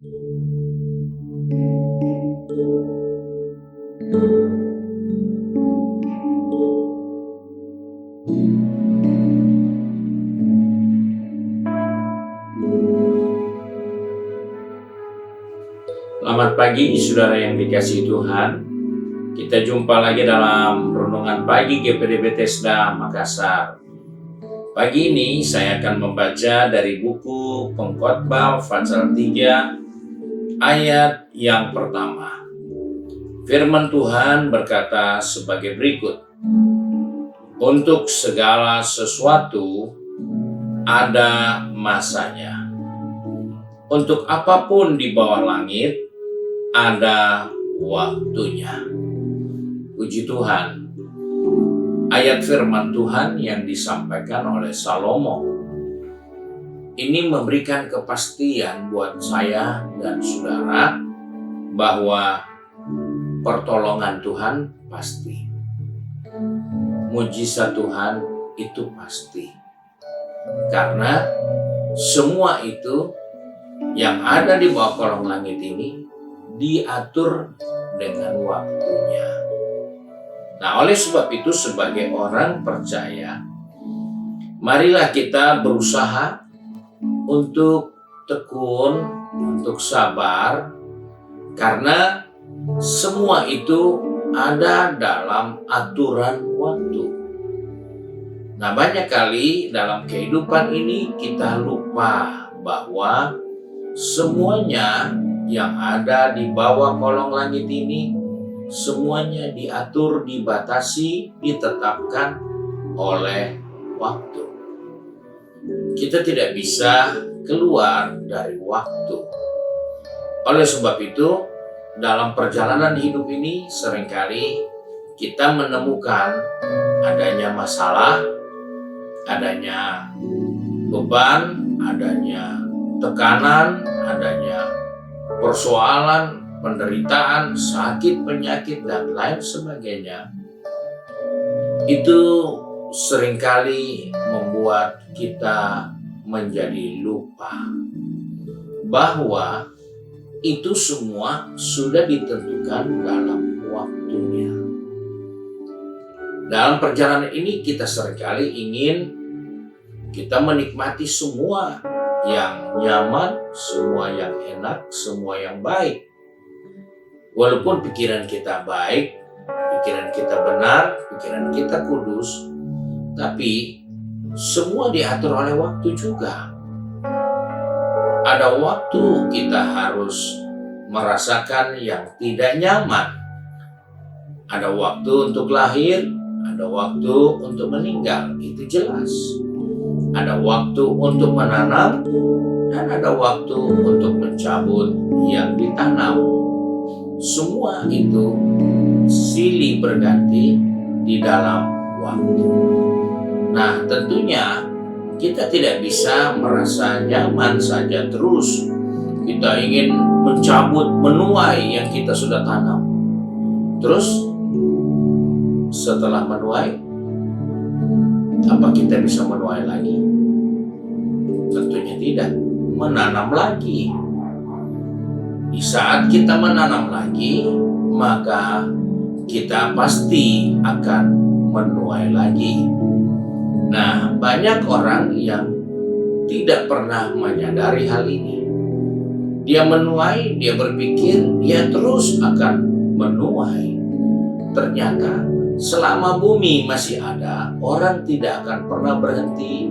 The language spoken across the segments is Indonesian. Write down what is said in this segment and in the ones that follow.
Selamat pagi saudara yang dikasihi Tuhan. Kita jumpa lagi dalam Renungan Pagi GPD Bethesda Makassar. Pagi ini saya akan membaca dari buku Pengkhotbah pasal 3 ayat yang pertama. Firman Tuhan berkata sebagai berikut. Untuk segala sesuatu ada masanya. Untuk apapun di bawah langit ada waktunya. Puji Tuhan. Ayat firman Tuhan yang disampaikan oleh Salomo ini memberikan kepastian buat saya dan saudara bahwa pertolongan Tuhan pasti. Mujizat Tuhan itu pasti. Karena semua itu yang ada di bawah kolong langit ini diatur dengan waktunya. Nah, oleh sebab itu sebagai orang percaya, marilah kita berusaha untuk tekun, untuk sabar, karena semua itu ada dalam aturan waktu. Nah, banyak kali dalam kehidupan ini kita lupa bahwa semuanya yang ada di bawah kolong langit ini, semuanya diatur, dibatasi, ditetapkan oleh waktu. Kita tidak bisa keluar dari waktu. Oleh sebab itu, dalam perjalanan hidup ini seringkali kita menemukan adanya masalah, adanya beban, adanya tekanan, adanya persoalan, penderitaan, sakit, penyakit, dan lain sebagainya. Itu seringkali membuat kita menjadi lupa bahwa itu semua sudah ditentukan dalam waktunya. Dalam perjalanan ini kita seringkali ingin kita menikmati semua yang nyaman, semua yang enak, semua yang baik. Walaupun pikiran kita baik, pikiran kita benar, pikiran kita kudus, tapi semua diatur oleh waktu juga. Ada waktu kita harus merasakan yang tidak nyaman. Ada waktu untuk lahir, ada waktu untuk meninggal, itu jelas. Ada waktu untuk menanam, dan ada waktu untuk mencabut yang ditanam. Semua itu silih berganti di dalam waktu. Nah, tentunya kita tidak bisa merasa nyaman saja terus. Kita ingin mencabut, menuai yang kita sudah tanam. Terus setelah menuai, apa kita bisa menuai lagi? Tentunya tidak. Menanam lagi. Di saat kita menanam lagi, maka kita pasti akan menuai lagi. Nah, banyak orang yang tidak pernah menyadari hal ini. Dia menuai, dia berpikir dia terus akan menuai. Ternyata selama bumi masih ada, orang tidak akan pernah berhenti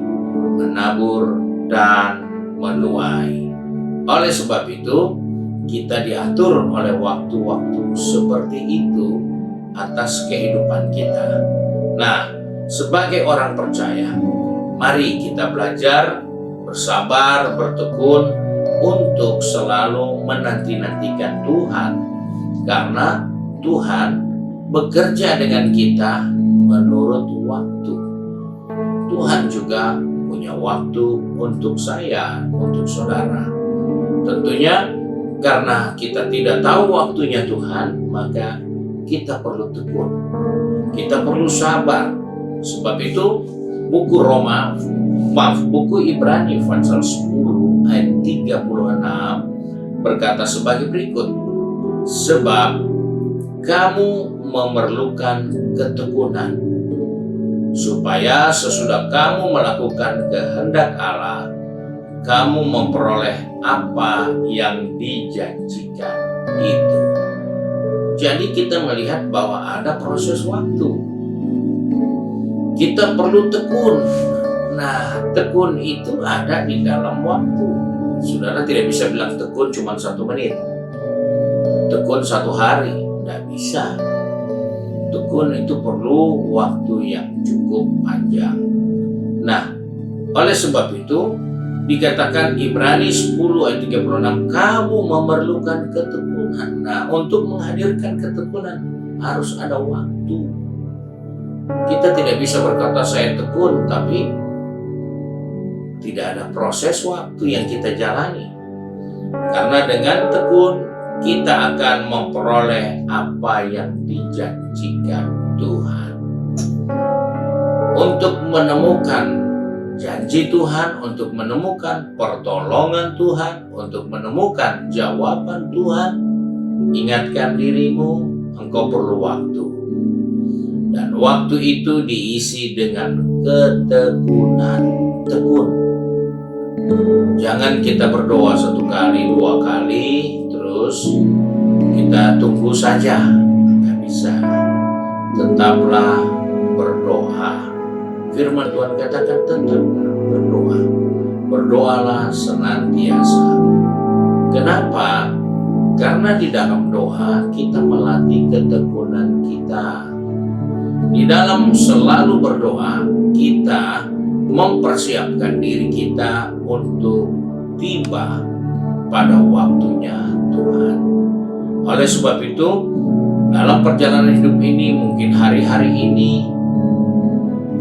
menabur dan menuai. Oleh sebab itu, kita diatur oleh waktu-waktu seperti itu atas kehidupan kita. Nah, sebagai orang percaya, mari kita belajar bersabar, bertekun untuk selalu menanti-nantikan Tuhan, karena Tuhan bekerja dengan kita menurut waktu. Tuhan juga punya waktu untuk saya, untuk saudara. Tentunya karena kita tidak tahu waktunya Tuhan, maka kita perlu tekun, kita perlu sabar. Sebab itu buku Ibrani pasal 10 ayat 36 berkata sebagai berikut, sebab kamu memerlukan ketekunan, supaya sesudah kamu melakukan kehendak Allah, kamu memperoleh apa yang dijanjikan itu. Jadi kita melihat bahwa ada proses waktu. Kita perlu tekun. Nah, tekun itu ada di dalam waktu. Saudara tidak bisa bilang tekun cuma 1 menit. Tekun 1 hari, tidak bisa. Tekun itu perlu waktu yang cukup panjang. Nah, oleh sebab itu dikatakan Ibrani 10 ayat 36, kamu memerlukan ketekunan. Nah, untuk menghadirkan ketekunan harus ada waktu. Kita tidak bisa berkata saya tekun, tapi tidak ada proses waktu yang kita jalani. Karena dengan tekun, kita akan memperoleh apa yang dijanjikan Tuhan. Untuk menemukan janji Tuhan, untuk menemukan pertolongan Tuhan, untuk menemukan jawaban Tuhan, ingatkan dirimu, engkau perlu waktu. Dan waktu itu diisi dengan ketekunan. Tekun. Jangan kita berdoa 1 kali, 2 kali, terus kita tunggu saja. Tidak bisa. Tetaplah berdoa. Firman Tuhan katakan tetaplah berdoa. Berdoalah senantiasa. Kenapa? Karena di dalam doa kita melatih ketekunan kita. Di dalam selalu berdoa, kita mempersiapkan diri kita untuk tiba pada waktunya Tuhan. Oleh sebab itu, dalam perjalanan hidup ini, mungkin hari-hari ini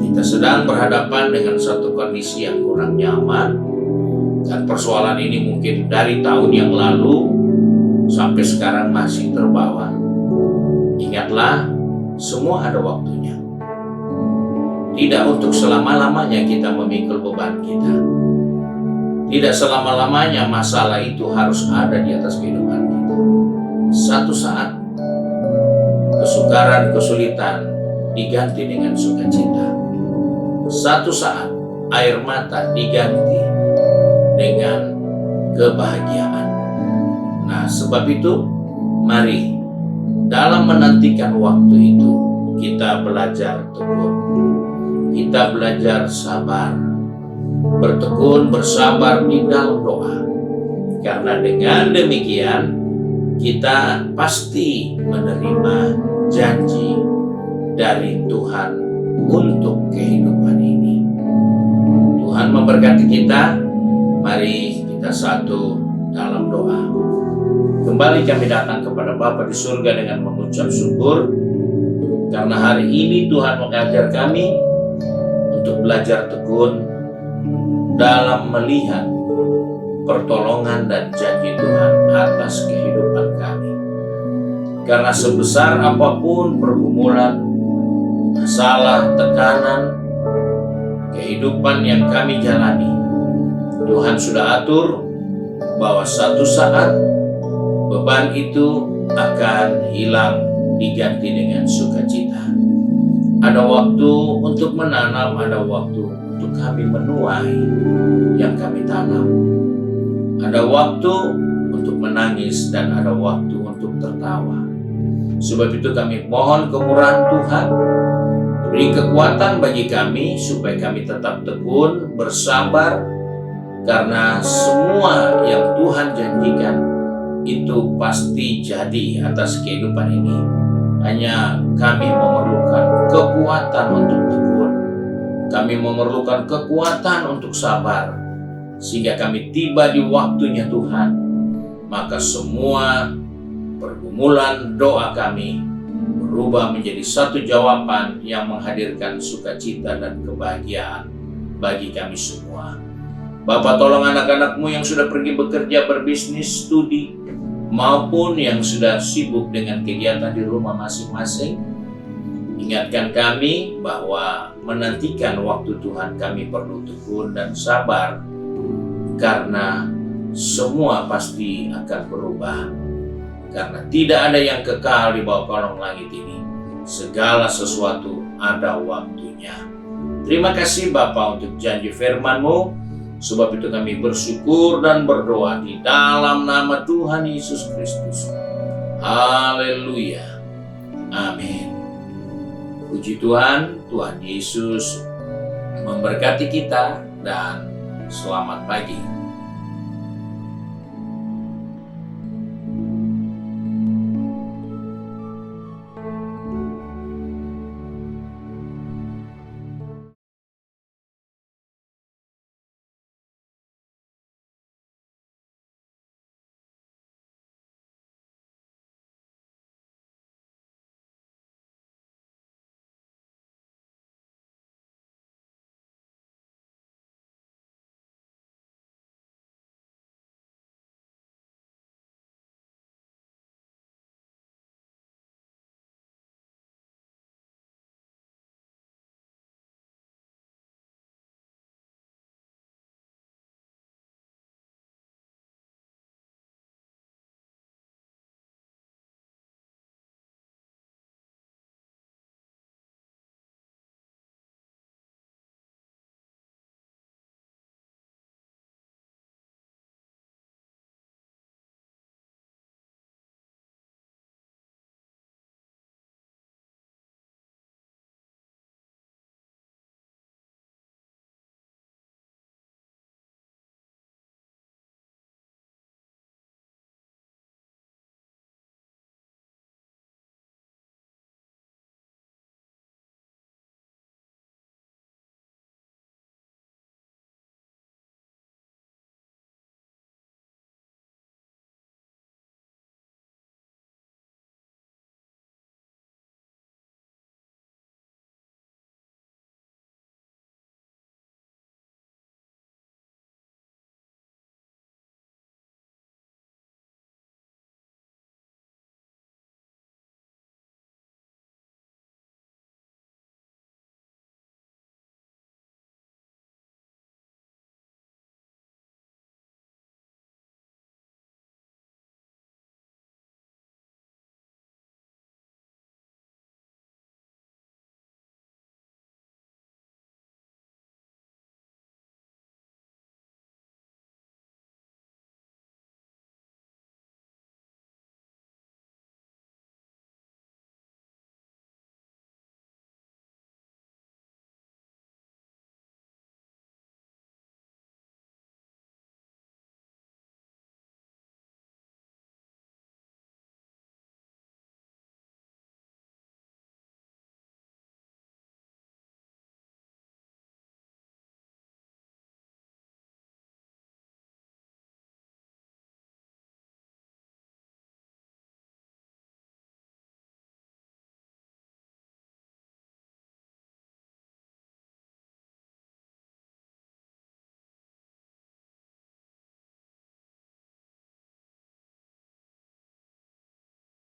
kita sedang berhadapan dengan satu kondisi yang kurang nyaman, dan persoalan ini mungkin dari tahun yang lalu sampai sekarang masih terbawa. Ingatlah, semua ada waktunya. Tidak untuk selama-lamanya kita memikul beban kita. Tidak selama-lamanya masalah itu harus ada di atas kehidupan kita. Satu saat, kesukaran, kesulitan diganti dengan sukacita. Satu saat, air mata diganti dengan kebahagiaan. Nah, sebab itu, mari dalam menantikan waktu itu, kita belajar tekun. Kita belajar sabar, bertekun, bersabar di dalam doa. Karena dengan demikian, kita pasti menerima janji dari Tuhan untuk kehidupan ini. Tuhan memberkati kita. Mari kita satu dalam doa. Kembali kami datang kepada Bapa di surga dengan mengucap syukur, karena hari ini Tuhan mengajar kami untuk belajar tekun dalam melihat pertolongan dan janji Tuhan atas kehidupan kami. Karena sebesar apapun pergumulan, masalah, tekanan, kehidupan yang kami jalani, Tuhan sudah atur bahwa satu saat beban itu akan hilang, diganti dengan sukacita. Ada waktu untuk menanam, ada waktu untuk kami menuai yang kami tanam. Ada waktu untuk menangis dan ada waktu untuk tertawa. Sebab itu kami mohon kemurahan Tuhan, beri kekuatan bagi kami supaya kami tetap tekun, bersabar, karena semua yang Tuhan janjikan itu pasti jadi atas kehidupan ini. Hanya kami memerlukan kekuatan untuk tekun. Kami memerlukan kekuatan untuk sabar, sehingga kami tiba di waktunya Tuhan. Maka semua pergumulan doa kami berubah menjadi satu jawaban yang menghadirkan sukacita dan kebahagiaan bagi kami semua. Bapa, tolong anak-anak-Mu yang sudah pergi bekerja, berbisnis, studi, maupun yang sudah sibuk dengan kegiatan di rumah masing-masing. Ingatkan kami bahwa menantikan waktu Tuhan kami perlu tekun dan sabar, karena semua pasti akan berubah. Karena tidak ada yang kekal di bawah kolong langit ini. Segala sesuatu ada waktunya. Terima kasih Bapa untuk janji firman-Mu. Sebab itu kami bersyukur dan berdoa di dalam nama Tuhan Yesus Kristus. Haleluya. Amin. Puji Tuhan, Tuhan Yesus memberkati kita dan selamat pagi.